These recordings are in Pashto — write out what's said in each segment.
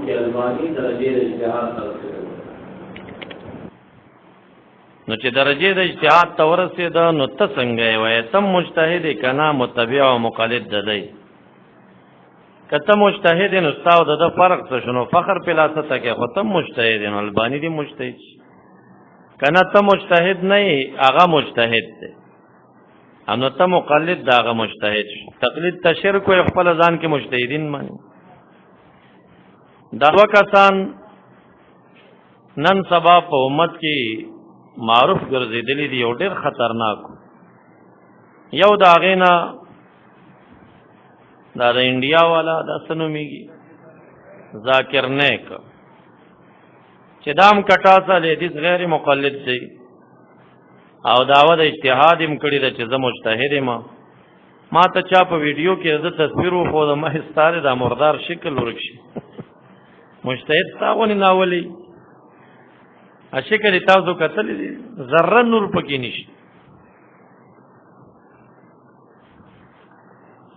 کې البانی درجه اجتهاد ترسره نو چې درجه د اجتهاد ته ورسېده نو ته څنګه وایې تم مجتهد کنا متبع او مقلد د دی کته مجتهد نو استاو د فرق څه شنو فخر په لاسه ته کې خو تم مجتهد نو البانی دی مجتهد کنا ته مجتهد نه هغه مجتهد دی انو ته مقلد دا هغه مجتهد تقلید تشرک او خپل ځان کې مجتهدین مانی دا وکسان نن سبا په امت کې معروف ګرځیدلی دی یو ډېر خطرناک یو دا غینا دا د انډیا والا د سنومیږي ذاکر نیک چې دام کټا سره حدیث غیر مقلد دی او داوود اجتهاد هم کړی د چې زه مجتهد ما ته چا په ویډیو کې د تصویر خو د ما هستاره د مردار شکل ورکشي مجتهد تاغونی ناولی اشکل تاسو کتل ذره نور پکې نشي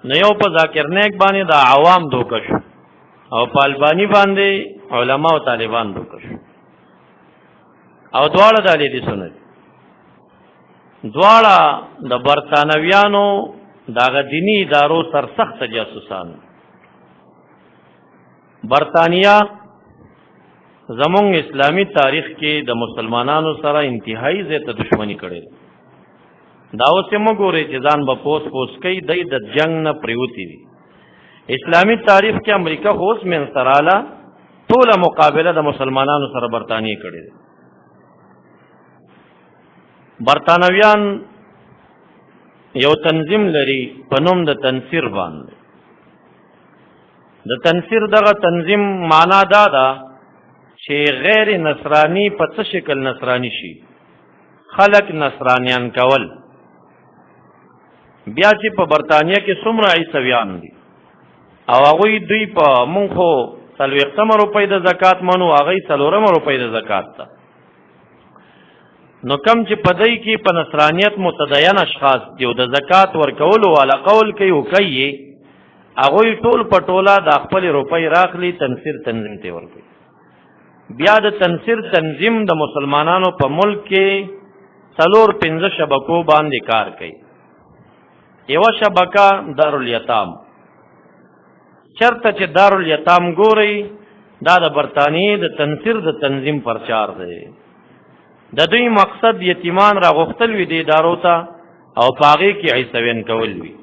نو یو په ذاکر نیک باندې دا عوام دوکش او په البانی باندې علما او طالبان دوکش او دواړه د دې سنت دواړه د برتانویانو داغه دینی ادارو سرسخت جاسوسان برتانیا زمونږ اسلامی تاریخ کې د مسلمانانو سره انتهایی زیاته دښمنی کړې دا اوس هم ګوري چې ځان به پوس کوي د جنگ نه پریوتی دي اسلامی تاریخ کې امریکا اوس من سراله ټول مقابله د مسلمانانو سره برتانیې کړې برتانویان یو تنظیم لري په نوم د تنصیر باندې د تنصیر دغه تنظیم معنا دا ده چې غیر نصرانی په څه شکل نصرانی شي خلق نصرانیان کول بیا چې په برتانیا کې څومره عیسویان دي او هغه دوی په مونږ خو 40 روپۍ د زکات منو هغه 40 روپۍ د زکات ته نو کم چې پدای کې په نصرانیت متدین اشخاص دی د زکات ورکولو والا قول کوي او کوي هغه ټول پټولا د خپل روپۍ راخلی تنصیر تنظیم ته ورکوي بیا د تنصیر تنظیم د مسلمانانو په ملک کې 4-5 شبکو باندې کار کوي یو شبکه دارالیتام چرته چې دارالیتام ګوري دا د برتانیې د تنصیر د تنظیم پرچار دی د دوی مقصد یتیمان را غختل وي د ادارو ته او پاغي کې عیسویان کول وي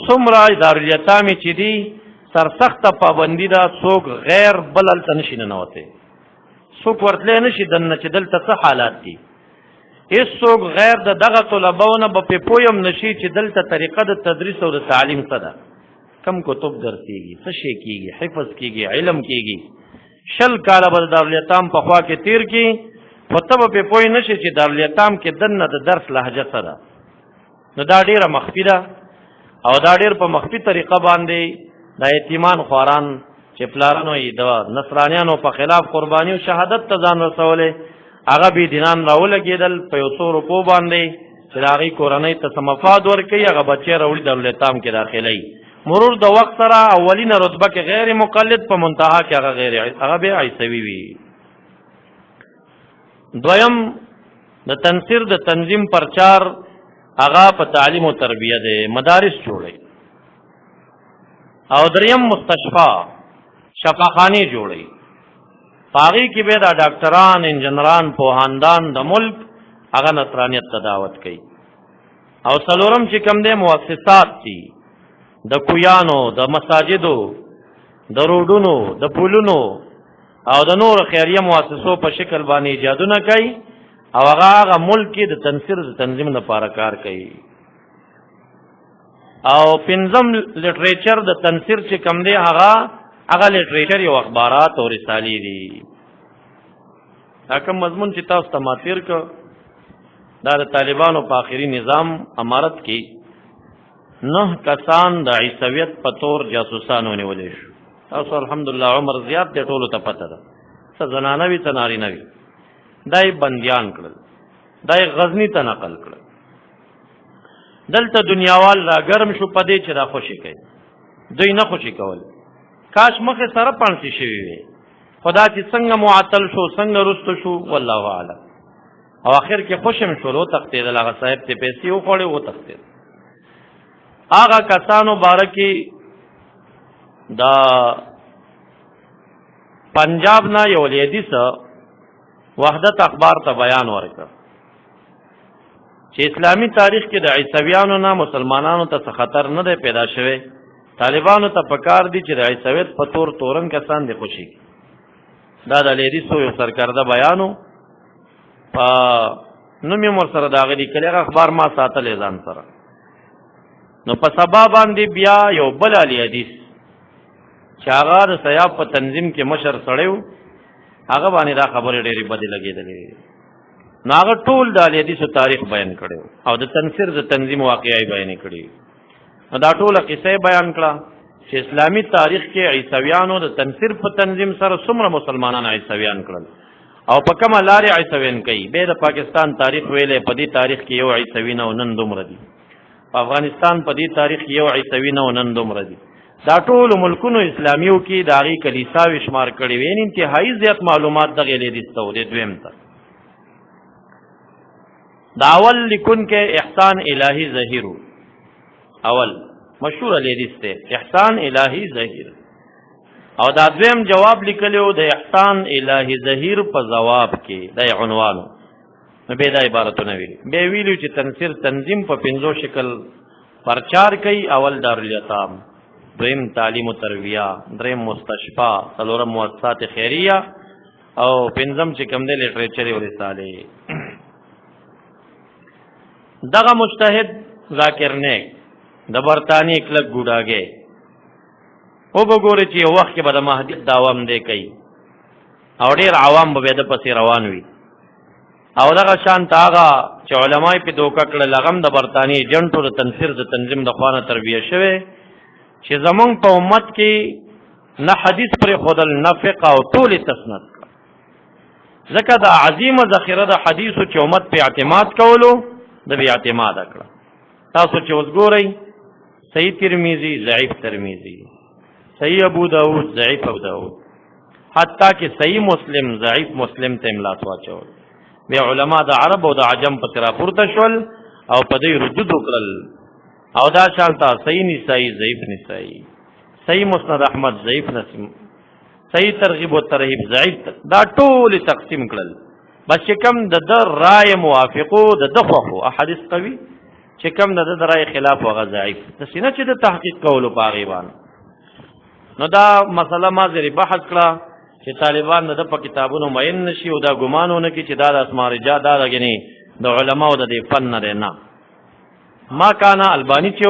څومره دارالیتام چې دی سرسخت پابندی دا څوک غیر بلل تنشي نه وته څوک ورتلې نشي دنه چې دلته څه حالات دي هیڅ څوک غیر دغه طلباونه په پویم نشي چې دلته طریقه د تدریس او د تعلیم څه ده کم کتب درسيږي څه شي کیږي حفظ کیږي علم کیږي شل کاله بل دارالیتام په خوا کې تیر کی فتب په پوی نشي چې دارالیتام کې دنه د درس لهجه څه ده نو دا ډیره مخفي ده او دا ډیر په مخفي طریقه باندې دا یتیمان خواران چې پلارانو یې د نصرانیانو په خلاف قرباني او شهادت ته ځان رسولې هغه به دینان راولګېدل په 100 روپو باندې چې هغه کورنۍ ته سمفاد ورکړي هغه بچي راوړي دولتام کې داخلي مرور د وخت سره اولینه رتبه کې غیر مقلد په منتها کې هغه غیر هغه به عیسوي وي دویم د تنصیر د تنظیم پرچار هغه په تعلیم او تربیه ده مدارس جوړي او دریم مستشفى شفاخانه جوړي پاغي کې به دا ډاکټران انجنيران پوهاندان د ملک هغه نصرانیت ته دعوت کوي او څلورم چې کوم دي مؤسسات دي د کویانو د مساجدو د روډونو د پولونو او د نور خیریه مؤسسو په شکل باندې ایجادونه کوي او هغه ملک کې د تنصیر د تنظیم لپاره کار کوي او پنځم لټریچر د تنصیر چې کوم دی هغه لټریچر یو اخبارات او رسالې دي دا کوم مضمون چې تاسو ته ماتیر کو دا د طالبانو په آخري نظام امارت کې 9 کسان د عیسویت په تور جاسوسانو نیولې شو تاسو الحمدلله عمر زیات دی ټولو ته پته ده څه زنانه وي څه نارینه وي دای بندیان کړل دای غزنی ته نقل کړل دلته دنیاوال را ګرم شو پدې چې را خوشي کوي دوی نه خوشي کول کاش مخه سره پانسی شوی وي خدا چې څنګه معطل شو څنګه رستو شو والله اعلم او اخر کې خوشم شروع تختیدل هغه صاحب ته پیسې وخوړې و تختید هغه کسانو بارکی دا پنجاب نه یو لیدیس وحدت اخبار ته بیان ورکړ چې اسلامی تاریخ کې د عیسویانو نه مسلمانانو ته خطر نه دی پیدا شوی طالبانو ته پکار دي چې د عیسویت په تور تورن کسان دي خوشي دا د لیدیسو یو سرکرده بیانو نو مې مور سره داغه لیکلی هغه اخبار ما ساتلی ځان سره نو په سبا باندې بیا یو بل علی حدیث چې هغه د سیاب په تنظیم کې مشر سړی و هغه باندې دا خبرې ډېرې بدې لګېدلې نو هغه ټول د علی حدیثو تاریخ بیان کړی او د تنصیر د تنظیم واقعي بیان کړي نو دا ټوله قصه بیان کړه چې اسلامی تاریخ کې عیسویانو د تنصیر په تنظیم سره څومره مسلمانان عیسویان کړل او په کومه لارې عیسویان کوي به د پاکستان تاریخ ویلې په دې تاریخ کې یو عیسوی نه نن دومره دي په افغانستان په دې تاریخ کې یو عیسوی نه نن دومره دي دا ټول ملکونو اسلامیو کې د هغې کلیساوې شمار کړي وي انتهایی زیات معلومات دغې لیدیسته و د دویم ته دا اول لیکون کې احسان الهی ظهیر اول مشهور لیدیس ته احسان الهی ظهیر او دا دویم جواب لیکلیو د احسان الهی ظهیر په جواب کې د عنوانو نو به دا عبارتونه ویلي به ویلو چې تنصیر تنظیم په پنځو شکل پرچار کوي اول دارالیتام دویم تعلیم و تربیه دریم مستشفا څلورم مؤسسات خیریه او پنځم چې کوم دی لټریچر او رسالې دغه مجتهد ذاکر نیک د برطانیې کلک ګوډاګې او بګوري چې یو وخت کې به د مهدي داوام دی کوي او ډېر عوام به د پسې روان وي او دغه شان ته هغه چې علمای په دوکه کړل هغه د برطانیې ایجنټو د تنصیر د تنظیم د خوانه تربیه شوی چې زمونږ په امت کې نه حدیث پر خودل نه فقه او ټول تسنید ځکه د عظیمه ذخیره د حدیثو چې امت په اعتماد کولو د بیا اعتماد کړه تاسو چې اوس ګورئ صحیح ترمذی ضعیف ترمذی صحیح ابو داود ضعیف ابو داود حتی کہ صحیح مسلم ضعیف مسلم ته املاس واچول بیا علما د عرب او د عجم په ترا پورته شول او په دې ردود وکړل او دا شانتا صحیح نسائی ضعیف نسائی صحیح مسند احمد ضعیف نسیم صحیح ترغیب و ترهیب ضعیف دا ټول تقسیم کړل بس چې کم د رائے موافقو د دخو احادیث قوی چې کم د رائے خلاف او ضعیف د سینه چې د تحقیق کولو پاغیبان نو دا مسله ما زری بحث کړه چې طالبان د په کتابونو مین نشي او دا ګمانونه کې چې دا د اسماء رجال دا لګنی د علماء د دې فن نه نه ما کان البانی چې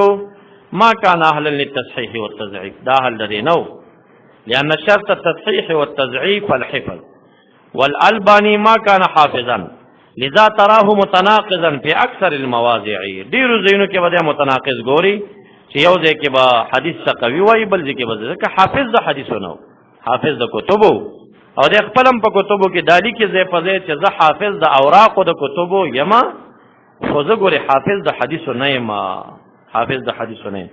ما کان اهل للتصحيح والتضعيف دا اهل دې نو لأن شرط التصحيح والتضعيف الحفظ والالباني ما كان حافظا لذا تراه متناقضا في اكثر المواضع ډیر زینو کې بده متناقض ګوري چې یو ځای کې به حدیث ثقوي وای بل ځای کې به ځکه حافظ د حدیثونو حافظ د کتبو او د خپلم په کتبو کې دالی کې ځای په ځای چې زه حافظ د اوراق د کتبو یما خو زه ګوري حافظ د حدیثو نه یما حافظ د حدیثو نه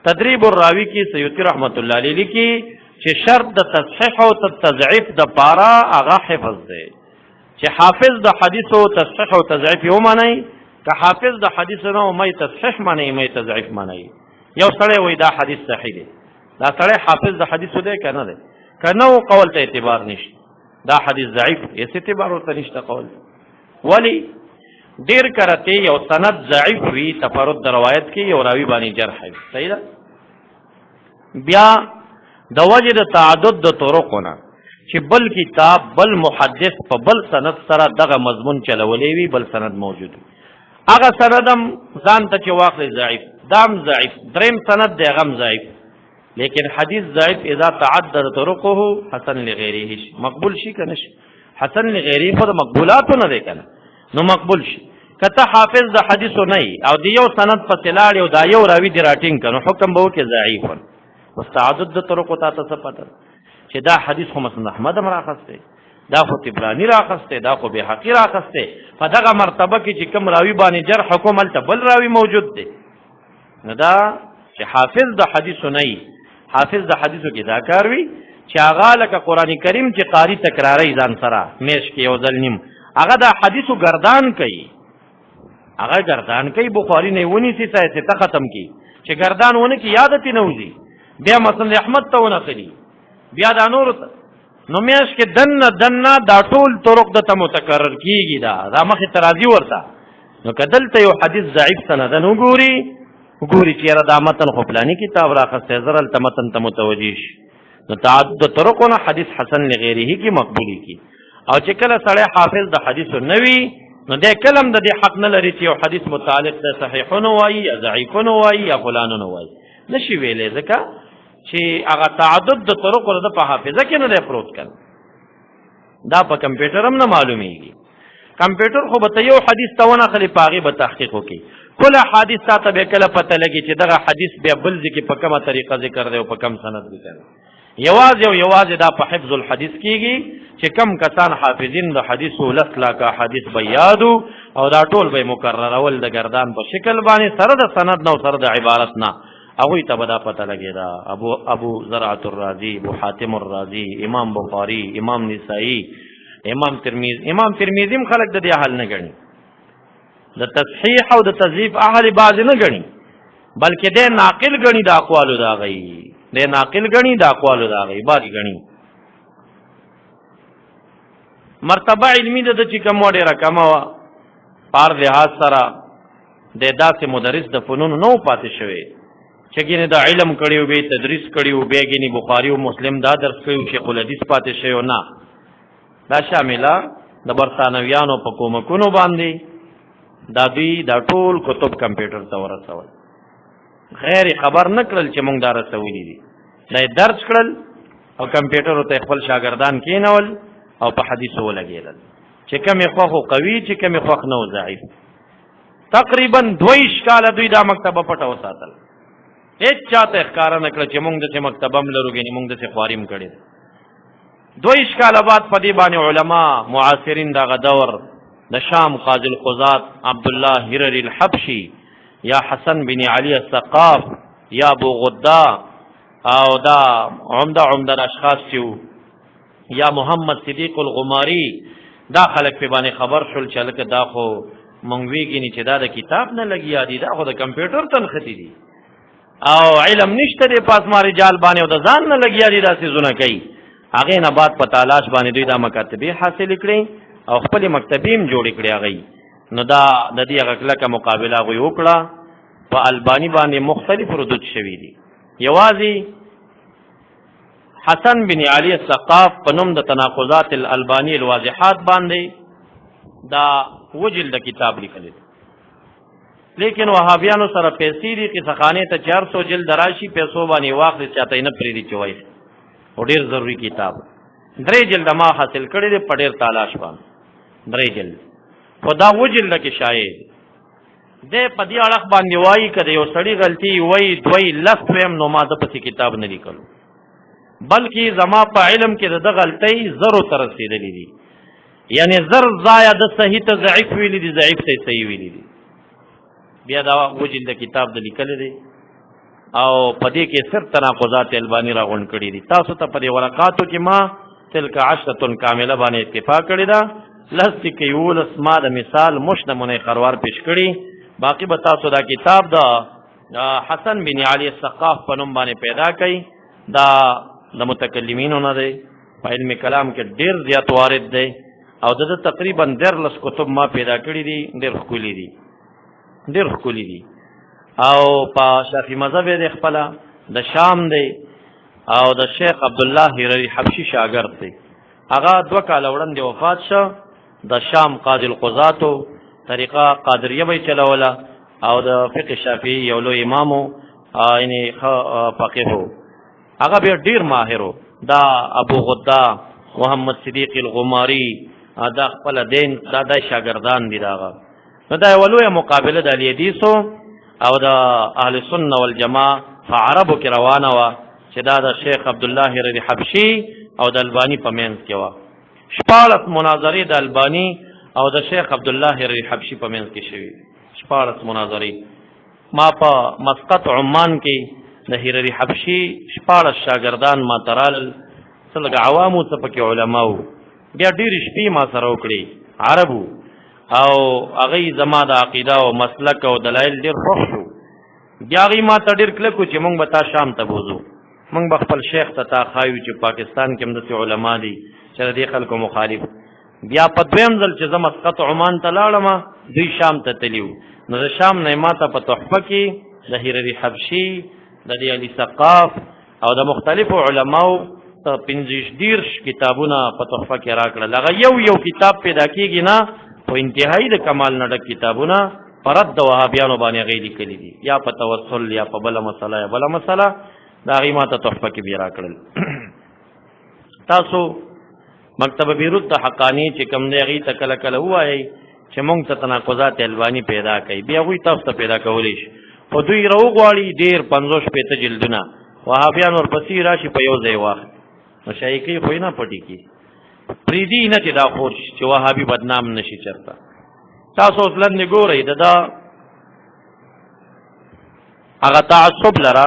تدریب الراوی کې سیوطی رحمت الله علیه لیکي چې شرط د تصحیح او تضعیف د پارا هغه حفظ دی چې حافظ د حدیثو تصحیح او تضعیف یو معنی که حافظ د حدیثو نه مې تصحیح معنی مې تضعیف معنی یو سړی وای دا حدیث صحیح دی دا سړی حافظ د حدیثو دی کنه دی کنه قول ته اعتبار نشته دا حدیث ضعیف یې اعتبار ورته نشته قول ولی ډیر کرته یو سند ضعیف وی تفرد د روایت کې یو راوی باندې جرح وي صحیح ده بیا د وجه د تعدد د طرقونه چې بل کتاب بل محدث په بل سند سره دغه مضمون چلولې وي بل سند موجود هغه سندم ځان ته چې واخلي ضعیف دام ضعیف دریم سند دی غم ضعیف لیکن حدیث ضعیف اذا تعدد طرقه حسن لغیره مقبول شي کنه حسن لغیره خو مقبولات نه دی کنه نو مقبول شي کته حافظ د حدیثو نه او دی یو سند په تلاړ یو دا یو راوی دی راټینګ کنه حکم به کې ضعیف مستعدد د طرق ته تاسو پته چې دا حدیث خو مسند احمد راخسته دا خو طبرانی راخسته دا خو بهقی راخسته په دغه مرتبه کې چې کوم راوی باندې جرح حکم ال بل راوی موجود دی نو دا چې حافظ د حدیثو نه حافظ د حدیثو کې دا کار وي چې هغه لکه قرآن کریم چې قاری تکراری ځان سره میش کې یو ځل نیم هغه د حدیثو گردان کوي بخاری نه ونیسي ته ختم کی چې گردان ونه کې یادت نه وځي بیا مسند احمد ته ونه کړي بیا دا نور نو میش کې دنه دا ټول طرق د ته متکرر کیږي دا مخې ترازی ورته نو کدلته یو حدیث ضعیف سندن وګوري چې را دا متن خو پلانی کتاب راخسته زرل ته متن ته متوجی شي نو تعدد طرقونه حدیث حسن لغیره کی مقبولی کی او چې کله سړی حافظ د حدیث نووي نو د کلم د دې حق نه لري چې یو حدیث متعلق د صحیحون وایي یا ضعیفون وایي یا فلانون وایي نشي ویلې ځکه چې هغه تعدد د طرقو د په حافظه کې نه دی پروت کړ دا په کمپیوټر هم نه معلومیږي کمپیوټر خو به یو حدیث ته ونه خلی پاغي به تحقیق وکي کله حدیث ته به کله پته لګي چې دغه حدیث بیا بل ځکه په کومه طریقه ذکر دی او په کوم سند ذکر یوازې دا په حفظ الحدیث کیږي چې کم کسان حافظین د حدیث ولسلا کا حدیث بیادو او دا ټول به مکرر اول د گردان په شکل باندې سره د سند نو سره د عبارت نه هغه ته به دا پته لګي دا ابو زرعۃ الرازی ابو حاتم الرازی امام بخاری امام نسائی امام ترمذی خلق د دې حل نه غني د تصحیح او د تضعیف اهل بعض نه غني بلکې د ناقل غني د اقوالو دا غي بعض غني مرتبه علمی د چې کوم وړه رقم وا پار لحاظ سره د داسې مدرس د فنون نو پاتې شوی چې ګینه د علم کړیو به تدریس کړیو به ګینه بخاری او مسلم دا درس کړیو شیخ الحدیث پاتې شوی نه دا شامله د برتانویانو په کومکونو باندې دا ټول کتب کمپیوټر ته ورسول غیر خبر نکړل چې مونږ دا رسولې دي دا درس کړل او کمپیوټر ته خپل شاګردان کینول او په حدیث ولګیدل چې کومه خو قوي چې کومه خو نو ضعیف تقریبا 2 کال دوی دا مکتبه پټه وساتل هیڅ چاته ښکار نه کړ چې مونږ د مکتبه ملروګنی مونږ د خواریم کړي 2 کال بعد په دې باندې علما معاصرین دا غدور د شام قاضی القضات عبد الله هرری الحبشي یا حسن بن علی الثقاف یا ابو غدا او دا عمده اشخاص چې یا محمد صدیق الغماری دا خلک په باندې خبر شول چې لکه دا خو مونږ ویګینی چې دا د کتاب نه لګیا دي دا خو د کمپیوټر تنختی دي او علم نشته د پاسما رجال باندې او د ځان نه لګیا دي دا څه زونه کوي هغه نه بعد په تلاش باندې دوی دا مکاتبه حاصل کړي او خپل مکتبیم جوړ کړي هغه نو دا د دې هغه کله مقابله غوي وکړه په البانی باندې مختلف ردود شوي دي یوازې حسن بن علی الثقاف په نوم د تناقضات الالبانی الواضحات باندې دا وجلد کتاب لیکل لیکن وهابیانو سره پیسې دي قصه خانه ته 400 جلد راشي پیسو باندې واخلي چاته نه پریدي چوي او ډیر ضروری کتاب 3 جلد ما حاصل کړی دی په ډیر تلاش باندې 3 جلد خدا وجلد کې شاید د پدی اړه باندې وایي کده یو سړی غلطي وایي دوی لفظ نو ما د پسې کتاب نه لیکلو بلکې زما په علم کې د غلطۍ زرو تر رسیدلې دي یعنی زر ضایع د صحیح ته ضعیف ویلي دي ضعیف ته صحیح ویلي دي بیا دا وجلد کتاب د لیکل دي او پدې کې صرف تناقضات البانی راغون کړي دي تاسو ته په ورقاتو کې ما تلک 10 کامله باندې اتفاق کړی دا لست کې یول اسما د مثال مشنمونه خروار پیش کړي باقی به تاسو دا کتاب دا حسن بن علی الثقاف په نوم باندې پیدا کړي دا د متکلمینو نه دی په علم کلام کې ډیر زیات وارد دی او د تقریبا 13 کتب ما پیدا کړی دي ډیر خولي دي او په شافعي مذهب د خپل د شام دی او د شیخ عبد الله هرری حبشي شاګرد دی هغه 2 کال وړاندې وفات شو د شام قاضي القضاتو طریقه قادریه به چلوله او د فقه شافعي یو لوی امامو یعنی فقيه هغه به ډیر ماهرو دا ابو غدا محمد صدیق الغماری دا خپل دین دا د شاګردان دي داغه نو دا ولوی مقابله د الیدیسو او د اهل سنت والجماعه عربو کې روانه وا چې دا د شیخ عبد الله هرری حبشي او د البانی په منځ کې وا 14 مناظرې د البانی او د شیخ عبد الله هرری حبشي په منځ کې شوي 14 مناظرې ما په مسقط عمان کې د هیرری حبشي 14 شاګردان ما ترال څلګ عوامو ته پکې علماو بیا ډېر شپې ما سره وکړي عربو او هغه زما د عقیده او مسلک او دلایل ډېر خوښ شو بیا هغه ما ته ډېر کلکو چې مونږ به تا شام ته بوزو مونږ به خپل شیخ ته تا خایو چې پاکستان کې هم داسې علما دي چې د دې خلکو مخالف بیا په دویم ځل چې زه مسقط عمان ته لاړم دوی شام ته تلیو نو د شام نه ما ته په تحفه کې د هیرری حبشي د دې علي ثقاف او د مختلفو علماو 15 کتابونه په تحفه کې راکړل هغه یو کتاب پیدا کېږي نه په انتهایی د کمال نه ډک کتابونه پرد د وهابیانو باندې هغې لیکلي دي یا په توسل یا په بله مسله یا بله مسله د هغې ما ته تحفه کې بیا راکړل تاسو مکتب بیروت د حقانی چې کوم دی هغې ته کله کله ووایئ چې مونږ ته تناقضات الباني پیدا کوي بیا هغوی تاسو ته پیدا کولی شي خو دوی راوغواړي ډېر 50-60 جلدونه وهابیان ورپسې راشي په یو ځای واخلي نو شایقې خو یې نه پټې کړي پرېږدي نه چې دا خور شي چې وهابي بدنام نه شي چېرته تاسو اوس لندې ګورئ د دا هغه تعصب لره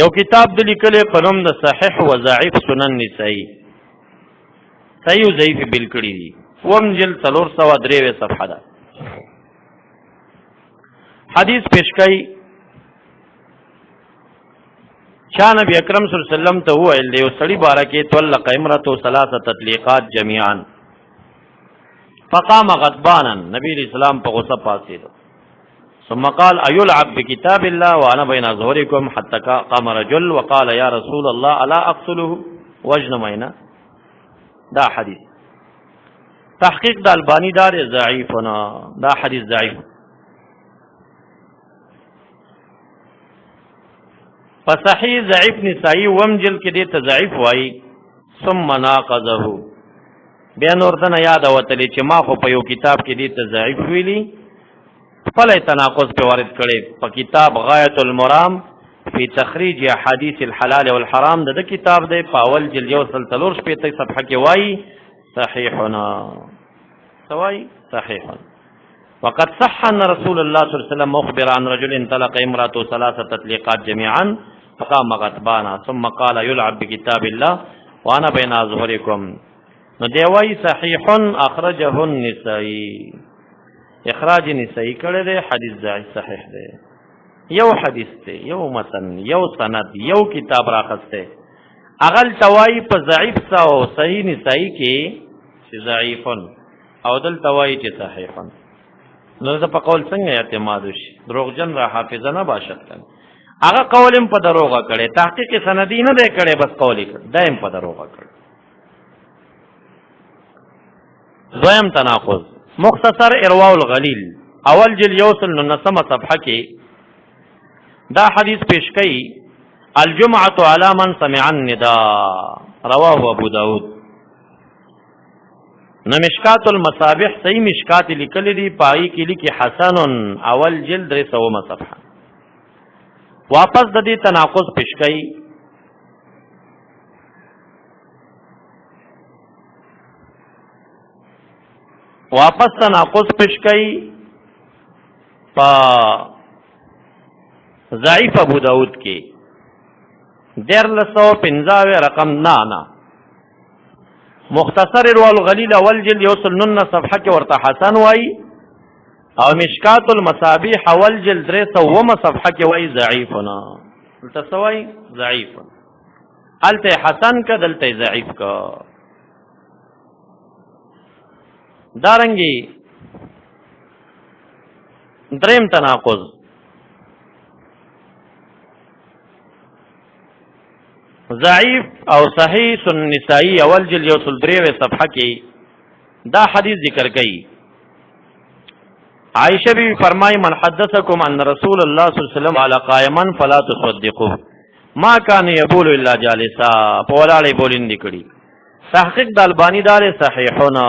یو کتاب د لیکلی په نوم د صحیح و ضعیف سنن نسائی صحیح و ضعیف بیل کړي دي وم جلد 493 صفحه ده حدیث پیش کوي چا نبی اکرم صلی الله علیه وسلم ته وویل د یو سړي باره کې طلق امرته 3 تطلیقات جميعا فقام غضبانا نبی اسلام په غصه پاسېدو ثم قال ايلعب بكتاب الله وانا بين ظهوركم حتى قام رجل وقال يا رسول الله الا اقتله وجنمينا دا حدیث تحقیق د البانی دار ضعیفنا دا حدیث ضعیف فصحیح ضعیف نسائی ومجل کې دې ته ضعیف وایي ثم ناقضه بیا نور دنه یاد وتلی چې ما خو په یو کتاب کې دې ته ضعیف ویلي خپل تناقض په وارد کړي په کتاب غایت المرام فی تخریج احادیث الحلال والحرام د کتاب دی په اول جلد 143 صفحه کې وایي صحیحنا سوای صحیحا وقد صح ان رسول الله صلی الله علیه وسلم مخبر عن رجل انطلق امراته 3 تطلیقات جميعا فقام غضبانا ثم قال يلعب بكتاب الله وانا بين اظهركم نو دی وایي صحیح اخرجه النسائی اخراج نسائی کړی دی حدیث ضعیف صحیح دی یو حدیث دی یو متن یو سند یو کتاب راخسته اغل توای په ضعیف او صحیح نسائی کې چې ضعیف او دل توای چې صحیح نو زه په قول څنګه اعتماد وشي دروغجن را حافظه نه باشد کنه هغه قولم په دروغه کړي تحقیق سندی نه دی کړي بس قولی کړي دایم په دروغه کړي دویم تناقض مختصر ارواء الغلیل اول جل یوصل 9 صفحه کې دا حدیث پیش کړي الجمعه علی من سمع النداء رواه ابو داود نمشکات المصابیح صحیح مشکات لیکل دي پای کې لیکي حسن اول جلد 300 صفحه واپس د دې تناقض پیش کړي واپس تناقض پیش کړي په ضعیف ابو داود کې 1315 رقم نه مختصر الغلیل اول جلد 109 صفحه کې ورته حسن وای او مشکات المصابیح اول جلد 300 صفحه کې وای ضعیفنا دلته سوای ضعیف الته حسن کا دلته ضعیف کا دارنګي دریم تناقض ضعیف او صحیح سنن نسائی اول جلد 103 صفحه کې دا حدیث ذکر کړي عائشہ بی فرمائی من حدثکم ان رسول الله صلی الله علیه وسلم علی قائما فلا تصدقوا ما كان يقول الا جالسا پولاړي بولین دکړي تحقیق د البانی دار صحیحنا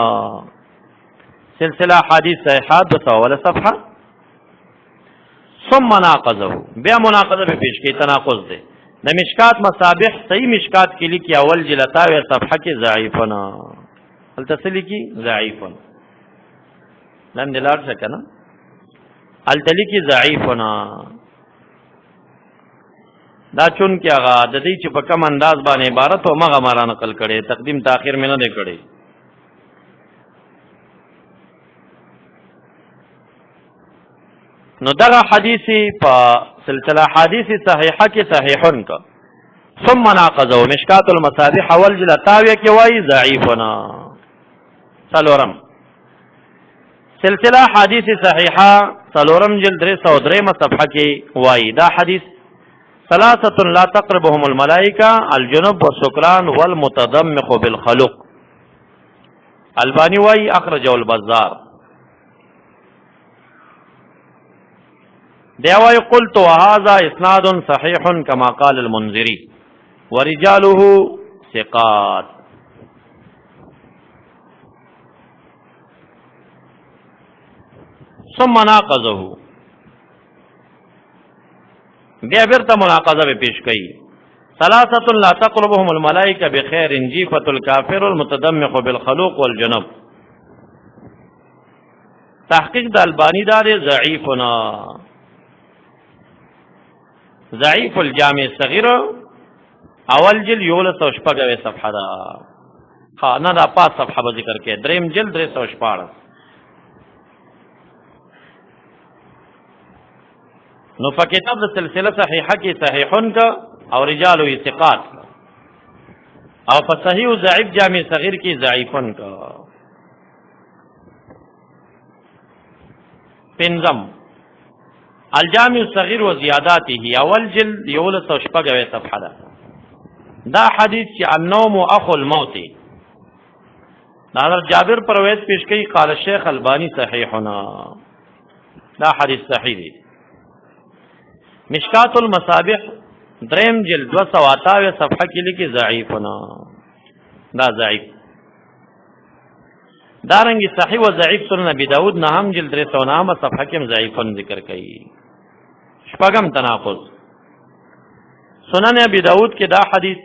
سلسله حدیث صحیحات 200 صفحه ثم ناقضه بیا مناقضه به پیش کی تناقض ده د مشکات مصابیح صحیح مشکات کې لیکي اول جلتاوی صفحه کې ضعیفنا التسلی کی ضعیفن لن دلار څه کنه التلی کی ضعیفنا دا چون کې هغه د دې چې په کوم انداز باندې عبارت او مغه مارا نقل کړي تقدیم تاخير مې نه دی کړی. نو دغه حدیثی په سلسله حدیث صحیحه کې صحیحن کا ثم ناقضوا مشکات المصابيح اول جلتاویه کې وای ضعیفنا. سلورم سلسله حدیث صحیحه سلورم جلد 303 صفحه کې وای دا حدیث ثلاثه لا تقربهم الملائکه الجنب والسكران والمتضمخ بالخلق. البانی وای اخرجه البزار. دیوای قلت وهذا اسناد صحيح كما قال المنذري ورجاله ثقات. ثم ناقضه بیا برته مناقضه به پیش کړي. ثلاثه لا تقربهم الملائکه بخير جيفه الكافر المتدمخ بالخلوق والجنب. تحقیق د البانی دار ضعیفنا ضعیف الجامع الصغیر اول جل 11 صفحه دا نه دا 5 صفحه به ذکر کې دریم جل 314. نو په کتاب د سلسله صحیحه کې صحیحن کا او رجال و ثقات او په صحیح و ضعیف جامع صغیر کې ضعیفن کا. پنځم الجامع الصغیر و زیاداته اول جلد 11 صفحه ده. دا حدیث چې النوم اخو الموت ناظر جابر پر روایت پیش کړي قال الشيخ البانی صحیحنا. دا حدیث صحیح دی. مشکات المصابيح دریم جلد 228 صفحه کې لیکي ضعیفنا. دا ضعیف. دارنګي صحیح و ضعیف سنن ابي داود نه هم جلد 309 صفحه کې ضعیفن ذکر کړي. شپږم تناقض سنن ابي داود کې دا حدیث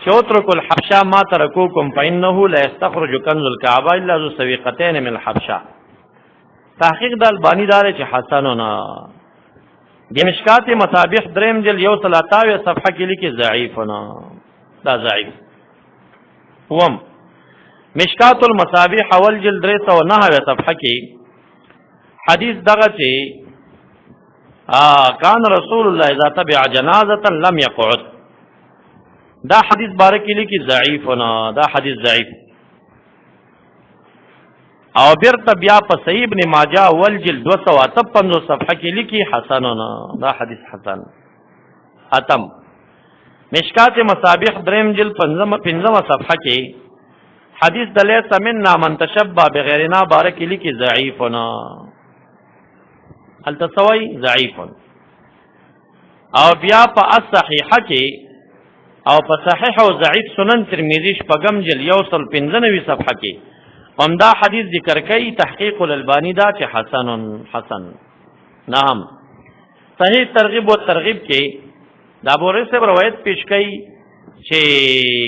چوترک الحبشا ما ترکوکم فانه لا يستخرج كنز الكعبه الا ذو سويقتين من الحبشا. تحقیق د البانی دار چې حسننا. د مشکات مصابيح دریم جل 123 صفحه کې لیکي ضعیفنا. دا ضعیف. وم مشکات المصابيح اول جل 309 صفحه کې حدیث دغه چې کان رسول الله اذا تبع جنازه لم يقعد. دا حدیث بارکی لیکي ضعیفنا. دا حدیث ضعیف. او بیرته بیا په صحیح ابن ماجه اول جلد 253 صفحه کې لیکي حسننا. دا حدیث حسن. اتم مشکات مصابيح دریم جلد 15 صفحه کې حدیث دلیل سمنا من تشبه بغیرنا بارک لیکي ضعیفنا. التسوی ضعیف. او بیا په الصحیحه کې او په صحیح او ضعیف سنن ترمذی شپږم جلد 195 صفحه کې همدا حدیث ذکر کوي. تحقیق الالبانی دا چې حسن. نعم صحیح ترغیب و ترغیب کې دا ابو رسب روایت پیش کوي چې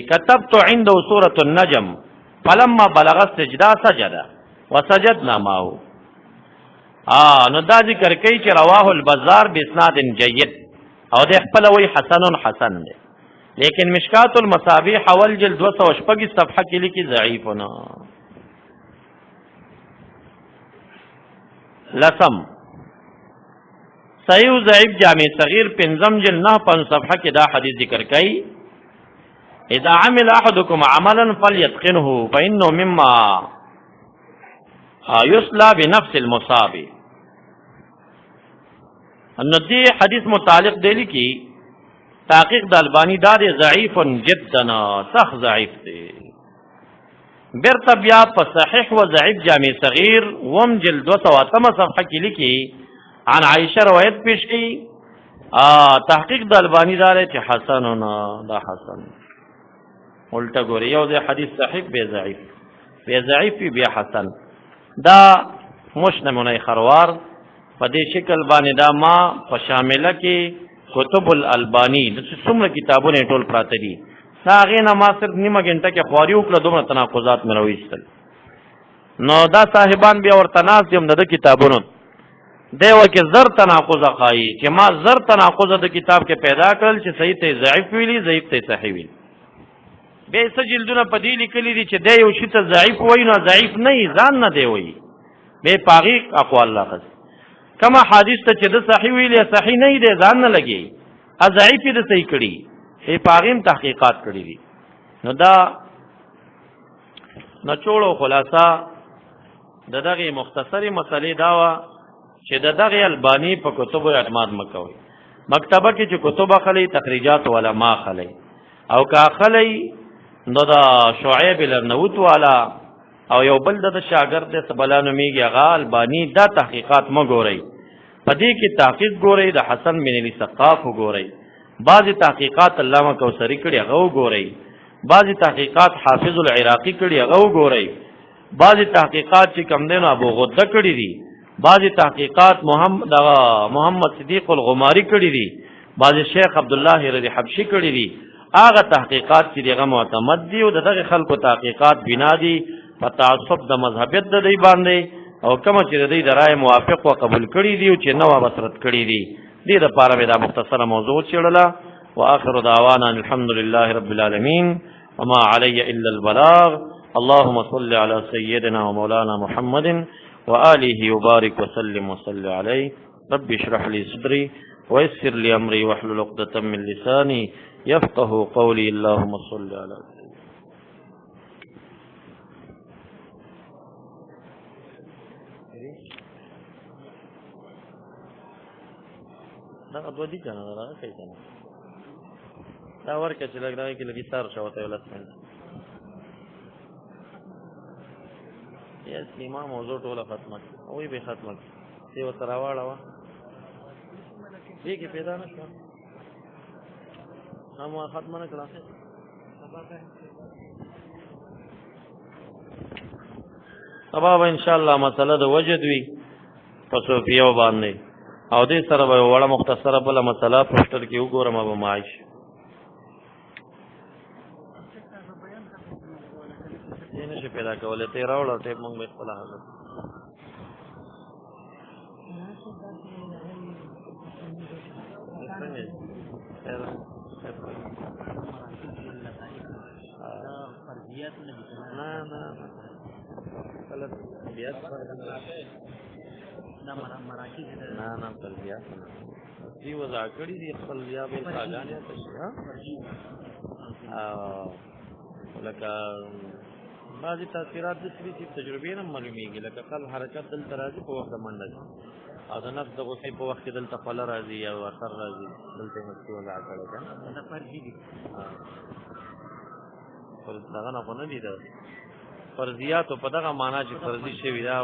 كتبت عنده سوره النجم فلما بلغ السجده سجد وسجدنا معه. نو دا ذکر کوي چې رواه البزار باسناد جيد او د خپل وی حسن دی. لیکن مشکات المصابيح اول جلد 206 صفحه کې لیکي ضعیفنا. لسم صحیح و ضعیف جامع صغیر پنځم جلد 9 صفحه کې دا حدیث ذکر کوي اذا عمل احدكم عملا فليتقنه فانه مما يصلى بنفس المصاب. ان دې حدیث متعلق دی کی تحقیق د البانی دار ضعیف جدا سخت ضعیف دی. برته بیا په صحیح و ضعیف جامع صغیر وم جلد 208 صفحه کې لیکي عن عائشه روایت پیش کی تحقیق د البانی دار چې حسننا. دا حسن الټا ګوري یو د حدیث صحیح به ضعیف بیا حسن. دا مش نمونه خروار په دې شکل باندې دا ما په شامله کې کتب الالبانی د څومره کتابونه ټول پراته دي. هغه نه ما صرف نیمه غنټه کې خواري وکړه دومره تناقضات مې راوېستل. نو دا صاحبان بیا ورته ناز دي هم د کتابونو دیو کې زر تناقض قایي چې ما زر تناقض د کتاب کې پیدا کړل چې صحیح ته ضعیف ویلي ضعیف ته صحیح ویلي به څه جلدونه په دې لیکلي دي چې دی یو شي ته ضعیف وایي نو ضعیف نه وي ځان نه دی وایي به پاغي اقوال الله قص کما حدیث ته چې د صحیح ویلي صحیح نه دی ځان نه لګي ا ضعیف دې صحیح کړي ای پاغیم تحقیقات کړي دي نو دا نچوړو خلاصہ د دغه مختصری مسلې دا وا چې د دغه البانی په کتبو اعتماد مکوي مکتبه کې چې کتب خلی تخریجات علماء خلی او کا خلی نو دا شعیب الارنوت والا او یو بل د شاګرد سبلانو میږي هغه البانی دا تحقیقات مګوري پدې کې تحقیق ګوري د حسن بن علی سقاف ګوري بعضی تحقیقات علامه کوثری کړي هغه ګوري بعضی تحقیقات حافظ العراقی کړي هغه ګوري بعضی تحقیقات چې کم دینو ابو غده کړي دي بعضی تحقیقات محمد صدیق الغماری کړي دي بعضی شیخ عبد الله رضی حبشی کړي دي هغه تحقیقات چې دغه معتمد دي او دغه خلکو تحقیقات بنا دي په تعصب د مذهبیت د دی باندې او کوم چې د دې رائے موافق او قبول کړي دي او چې نو بصرت کړي دي دې لپاره دا مختصره موضوع چړله واخر دعوانا الحمد لله رب العالمين وما علي الا البلاغ اللهم صل على سيدنا ومولانا محمد وآله وبارك وسلم وصل عليه رب اشرح لي صدري ويسر لي أمري واحلل عقدة من لساني يفقه قولي اللهم صل على دا دو دي کنه دا کوي کنه دا ورکه چې لګراوي کې لګي سار شوته ولسمن یس نیمه موضوع ټوله ختمه وي به ختمه سی و تراواړه وا دې کې پیدا نشو هم ختمه نه کړه سبا ان شاء الله مسله د وجد وی پسو پیو باندې او دې سره به وړه مختصره بل مسله پوسټر کې وګورم به معاش یې نشي پیدا کولای ته راوړل ته موږ به خپل حاضر نه غلط بیا نه تربیات دی وضع کړی دی خپل بیا به ښاګانې ته لکه بعضې تاثیرات داسې دي چې تجربې نه معلومېږي لکه قلب حرکت دلته راځي په وخت د منډه او د نفس د غوسې په وخت کې دلته خوله راځي او اثر راځي دلته مستي وضع کړی که نه فرضي دي دغه نه خو نه دي د فرضیاتو په دغه معنا چې فرضي شوي دا